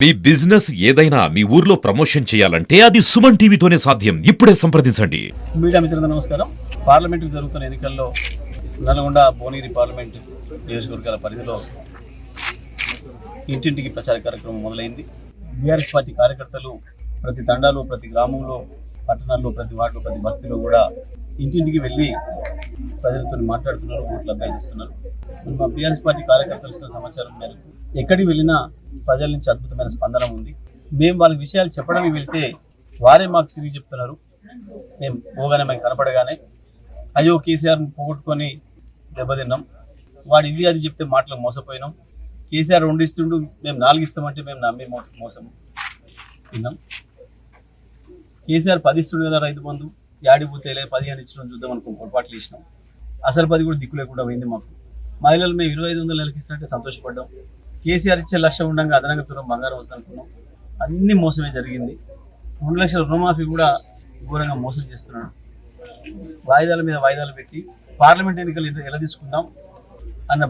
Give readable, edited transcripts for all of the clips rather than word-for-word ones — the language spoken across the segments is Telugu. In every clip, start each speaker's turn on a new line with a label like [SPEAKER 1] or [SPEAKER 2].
[SPEAKER 1] మీ బిజినెస్ ఏదైనా మీ ఊర్లో ప్రమోషన్ చేయాలంటే అది సుమన్ టీవీతోనే సాధ్యం. ఇప్పుడే సంప్రదించండి.
[SPEAKER 2] మీడియా మిత్రులందరూ నమస్కారం. పార్లమెంటుకు జరుగుతున్న ఎన్నికల్లో నల్గొండ భువనగిరి పార్లమెంటు నియోజకవర్గాల పరిధిలో ఇంటింటికి ప్రచార కార్యక్రమం మొదలైంది. బీఆర్ఎస్ పార్టీ కార్యకర్తలు ప్రతి తండాలో, ప్రతి గ్రామంలో, పట్టణాల్లో, ప్రతి వార్డులో, ప్రతి బస్తీలో కూడా ఇంటింటికి వెళ్ళి ప్రజలతో మాట్లాడుతున్నారు, ఓట్లు అభ్యర్థిస్తున్నారు. మా బీఆర్ఎస్ పార్టీ కార్యకర్తలు ఇస్తున్న సమాచారం మేరకు ఎక్కడికి వెళ్ళినా ప్రజల నుంచి అద్భుతమైన స్పందన ఉంది. మేము వాళ్ళ విషయాలు చెప్పడానికి వెళ్తే వారే మాకు తిరిగి చెప్తున్నారు. మేము పోగానే మేము కనపడగానే అయ్యో కేసీఆర్ని పోగొట్టుకొని దెబ్బతిన్నాం, వాడు ఇది అది చెప్తే మాటలు మోసపోయినాం, కేసీఆర్ 2 ఇస్తుండు మేము 4 ఇస్తామంటే మేము నమ్మి మోసం తిన్నాం, కేసీఆర్ 10 ఇస్తుండు కదా రైతు బంధు యాడిపోతే 15 ఇచ్చడం చూద్దాం అనుకో పొరపాట్లు ఇచ్చినాం, అసలు 10 కూడా దిక్కు లేకుండా పోయింది మాకు. మహిళలు మేము 2500 నెలకి ఇస్తున్నట్టే సంతోషపడ్డాం, కేసీఆర్ ఇచ్చే 1 లక్ష ఉండగా అదనంగా దూరం బంగారం వస్తుందనుకున్నాం. అన్ని మోసమే జరిగింది. 2 లక్షల రుణమాఫీ కూడా ఘోరంగా మోసం చేస్తున్నాడు. వాయిదాల మీద వాయిదాలు పెట్టి పార్లమెంట్ ఎన్నికలు ఎలా తీసుకుందాం అన్న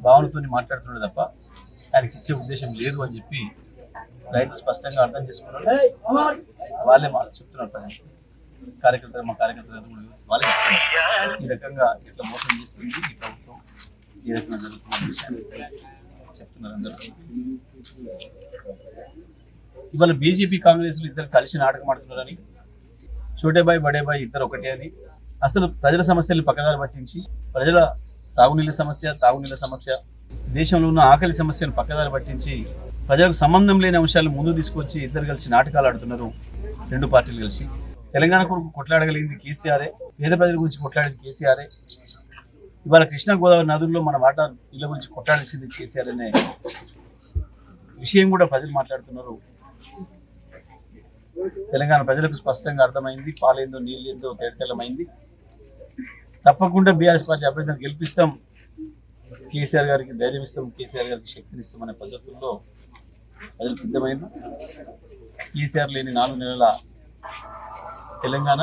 [SPEAKER 2] భావనతో మాట్లాడుతున్నాడు తప్ప ఆయనకి ఇచ్చే ఉద్దేశం లేదు అని చెప్పి రైతులు స్పష్టంగా అర్థం చేసుకున్నారు. వాళ్ళే మాకు చెప్తున్నారు. కార్యకర్తలు మా కార్యకర్తలు కూడా వాళ్ళే చెప్తున్నారు ఈ రకంగా ఇట్లా మోసం చేస్తుంది ఈ ప్రభుత్వం, ఈ రకంగా జరుగుతున్న విషయాన్ని చెప్తున్నారు అందరూ. ఇవాళ బీజేపీ కాంగ్రెస్లు ఇద్దరు కలిసి నాటకం ఆడుతున్నారని, చోటేబాయ్ బడేబాయ్ ఇద్దరు ఒకటే అని, అసలు ప్రజల సమస్యలు పక్కదారి పట్టించి ప్రజల సాగునీళ్ళ సమస్య, తాగునీళ్ళ సమస్య, దేశంలో ఉన్న ఆకలి సమస్యను పక్కదారి పట్టించి ప్రజలకు సంబంధం లేని అంశాలు ముందు తీసుకొచ్చి ఇద్దరు కలిసి నాటకాలు ఆడుతున్నారు. 2 పార్టీలు కలిసి తెలంగాణ కొరకు కొట్లాడగలిగింది కేసీఆరే, పేద ప్రజల గురించి కొట్లాడేది కేసీఆరే. ఇవాళ కృష్ణా గోదావరి నదుల్లో మన వాటా ఇళ్ళ గురించి కొట్లాడాల్సింది కేసీఆర్ అనే విషయం కూడా ప్రజలు మాట్లాడుతున్నారు. తెలంగాణ ప్రజలకు స్పష్టంగా అర్థమైంది, పాలేందో నీళ్ళేందో తేటతెల్లమైంది. తప్పకుండా బీఆర్ఎస్ పార్టీ అభ్యర్థిని గెలిపిస్తాం, కేసీఆర్ గారికి ధైర్యం ఇస్తాం, కేసీఆర్ గారికి శక్తిని ఇస్తాం అనే పద్ధతుల్లో ప్రజలు సిద్ధమైంది. కేసీఆర్ లేని 4 నెలల తెలంగాణ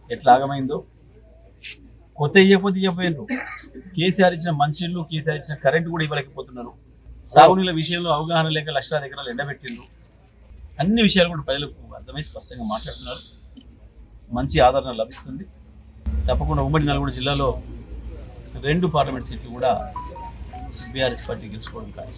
[SPEAKER 2] ఎట్లా ఆగమైందో, కొత్త ఇవ్వకపోయినారు. కేసీఆర్ ఇచ్చిన మంచిళ్ళు, కేసీఆర్ ఇచ్చిన కరెంటు కూడా ఇవ్వలేకపోతున్నారు. సాగునీళ్ళ విషయంలో అవగాహన లేక లక్షలాది ఎకరాలు ఎండబెట్టిండ్రు. అన్ని విషయాలు కూడా ప్రజలకు అర్థమై స్పష్టంగా మాట్లాడుతున్నారు. మంచి ఆదరణ లభిస్తుంది. తప్పకుండా ఉమ్మడి నల్గొండ జిల్లాలో 2 పార్లమెంట్ సీట్లు కూడా బీఆర్ఎస్ పార్టీ గెలుచుకోవడం ఖాయం.